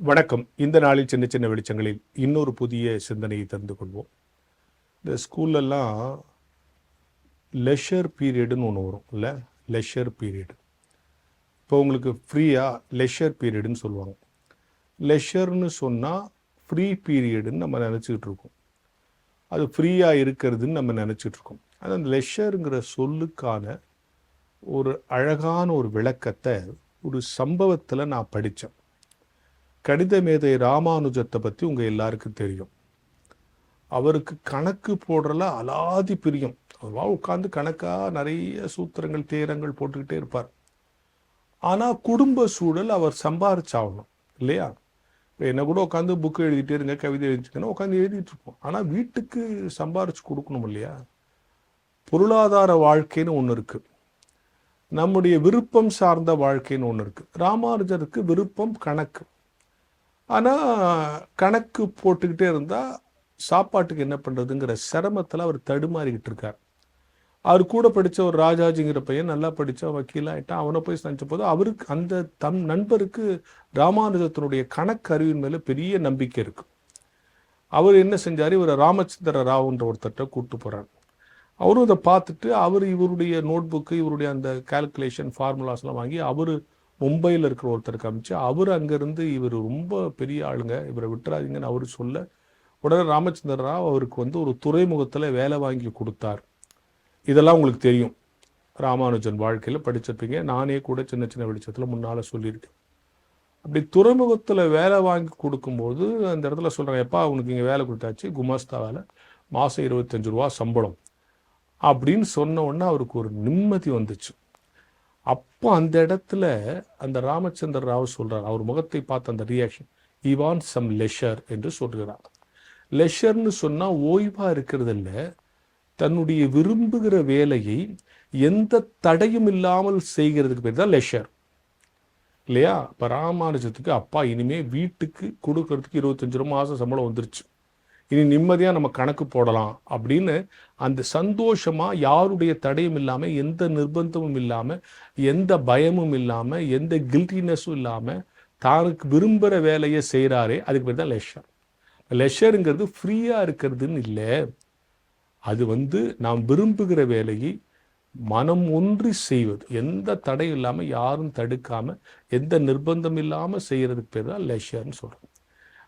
வணக்கம். இந்த நாளில் சின்ன சின்ன வெளிச்சங்களில் இன்னொரு புதிய சிந்தனையை தந்து கொள்வோம். இந்த ஸ்கூல்லலாம் லெஷர் பீரியடுன்னு ஒன்று வரும் இல்லை? Leisure period. இப்போ உங்களுக்கு ஃப்ரீயாக லெஷர் பீரியடுன்னு சொல்லுவாங்க. லெஷர்னு சொன்னால் ஃப்ரீ பீரியடுன்னு நம்ம நினச்சிக்கிட்டு இருக்கோம். அது ஃப்ரீயாக இருக்கிறதுன்னு நம்ம நினச்சிட்டு இருக்கோம். ஆனால் அந்த லெஷருங்கிற சொல்லுக்கான ஒரு அழகான ஒரு விளக்கத்தை ஒரு சம்பவத்தில் நான் படித்தேன். கணித மேதை ராமானுஜத்தை பற்றி உங்கள் எல்லாருக்கும் தெரியும். அவருக்கு கணக்கு போடுறல அலாதி பிரியம். அவா உட்காந்து கணக்காக நிறைய சூத்திரங்கள் தேரங்கள் போட்டுக்கிட்டே இருப்பார். ஆனால் குடும்ப சூழல் அவர் சம்பாரிச்சாகணும் இல்லையா? என்ன கூட உட்காந்து புக்கு எழுதிட்டே இருங்க, கவிதை எழுதிட்டுங்கன்னா உட்காந்து எழுதிட்டு இருப்போம். ஆனால் வீட்டுக்கு சம்பாரிச்சு கொடுக்கணும் இல்லையா? பொருளாதார வாழ்க்கைன்னு ஒன்று இருக்குது, நம்முடைய விருப்பம் சார்ந்த வாழ்க்கைன்னு ஒன்று இருக்குது. ராமானுஜருக்கு விருப்பம் கணக்கு. ஆனால் கணக்கு போட்டுக்கிட்டே இருந்தால் சாப்பாட்டுக்கு என்ன பண்ணுறதுங்கிற சிரமத்தில் அவர் தடுமாறிக்கிட்டு இருக்கார். அவர் கூட படித்த ஒரு ராஜாஜிங்கிற பையன் நல்லா படித்த வக்கீலாகிட்டான். அவனை போய் சந்திச்ச போது அவருக்கு அந்த நண்பருக்கு ராமானுஜத்தினுடைய கணக்கு அறிவின் மேலே பெரிய நம்பிக்கை இருக்கு. அவர் என்ன செஞ்சார், இவர் ராமச்சந்திர ராவ்ன்ற ஒருத்தட்ட கூப்பிட்டு போகிறார். அவரும் இதை பார்த்துட்டு அவர் இவருடைய நோட்புக்கு இவருடைய அந்த கால்குலேஷன் ஃபார்முலாஸ்லாம் வாங்கி அவர் மும்பையில் இருக்கிற ஒருத்தருக்கு அமைச்சு அவர் அங்கேருந்து இவர் ரொம்ப பெரிய ஆளுங்க, இவரை விட்டுறாதீங்கன்னு அவர் சொல்ல உடனே ராமச்சந்திர ராவ் அவருக்கு ஒரு துறைமுகத்தில் வேலை வாங்கி கொடுத்தார். இதெல்லாம் உங்களுக்கு தெரியும், ராமானுஜன் வாழ்க்கையில் படிச்சிருப்பீங்க. நானே கூட சின்ன சின்ன வெளிச்சத்தில் முன்னால் சொல்லியிருக்கேன். அப்படி துறைமுகத்தில் வேலை வாங்கி கொடுக்கும்போது அந்த இடத்துல சொல்கிறாங்க, எப்பா அவனுக்கு இங்கே வேலை கொடுத்தாச்சு, குமாஸ்தா வேலை, மாதம் 25 ரூபா சம்பளம் அப்படின்னு சொன்ன உடனே அவருக்கு ஒரு நிம்மதி வந்துச்சு. அப்போ அந்த இடத்துல அந்த ராமச்சந்திர ராவ் சொல்கிறார், அவர் முகத்தை பார்த்த அந்த reaction, he wants some leisure என்று சொல்கிறார். லெஷர்னு சொன்னால் ஓய்வாக இருக்கிறது இல்லை, தன்னுடைய விரும்புகிற வேலையை எந்த தடையும் இல்லாமல் செய்கிறதுக்கு பேர் தான் லெஷர் இல்லையா? இப்போ ராமானுஜத்துக்கு அப்பா இனிமேல் வீட்டுக்கு கொடுக்கறதுக்கு 25 ரூபா மாதம் சம்பளம் வந்துருச்சு, இனி நிம்மதியாக நம்ம கணக்கு போடலாம் அப்படின்னு அந்த சந்தோஷமாக யாருடைய தடையும் இல்லாமல், எந்த நிர்பந்தமும் இல்லாமல், எந்த பயமும் இல்லாமல், எந்த கில்ட்டினஸும் இல்லாமல் தானுக்கு விரும்புகிற வேலையை செய்கிறாரே, அதுக்கு பேர் தான் லெஷர். லெஷருங்கிறது ஃப்ரீயாக இருக்கிறதுன்னு இல்லை, அது நாம் விரும்புகிற வேலையை மனம் ஒன்றி செய்வது, எந்த தடையும் இல்லாமல், யாரும் தடுக்காமல், எந்த நிர்பந்தம் இல்லாமல் செய்கிறதுக்கு பேர் தான் லெஷர்னு சொல்கிறோம்.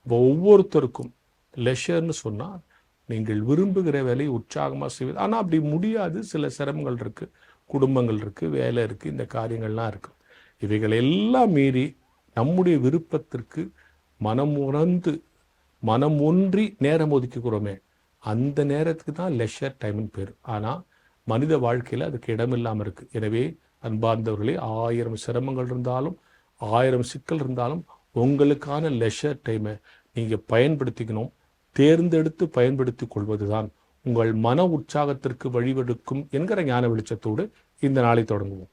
இப்போ ஒவ்வொருத்தருக்கும் லெஷர்னு சொன்னால் நீங்கள் விரும்புகிற வேலையை உற்சாகமாக செய்வது. ஆனால் அப்படி முடியாது, சில சிரமங்கள் இருக்குது, குடும்பங்கள் இருக்குது, வேலை இருக்குது, இந்த காரியங்கள்லாம் இருக்குது. இவைகள் எல்லாம் மீறி நம்முடைய விருப்பத்திற்கு மனம் உணர்ந்து மனம் ஒன்றி நேரம் ஒதுக்கிக்கிறோமே, அந்த நேரத்துக்கு தான் லெஷர் டைம்னு பேர். ஆனால் மனித வாழ்க்கையில் அதுக்கு இடமில்லாமல் இருக்குது. எனவே அன்பார்ந்தவர்களே, 1000 சிரமங்கள் இருந்தாலும் 1000 சிக்கல் இருந்தாலும் உங்களுக்கான லெஷர் டைமை நீங்கள் பயன்படுத்திக்கணும். தேர்ந்தெடுத்து பயன்படுத்தி கொள்வதுதான் உங்கள் மன உற்சாகத்திற்கு வழிவெடுக்கும் என்கிற ஞான வெளிச்சத்தோடு இந்த நாளை தொடங்குவோம்.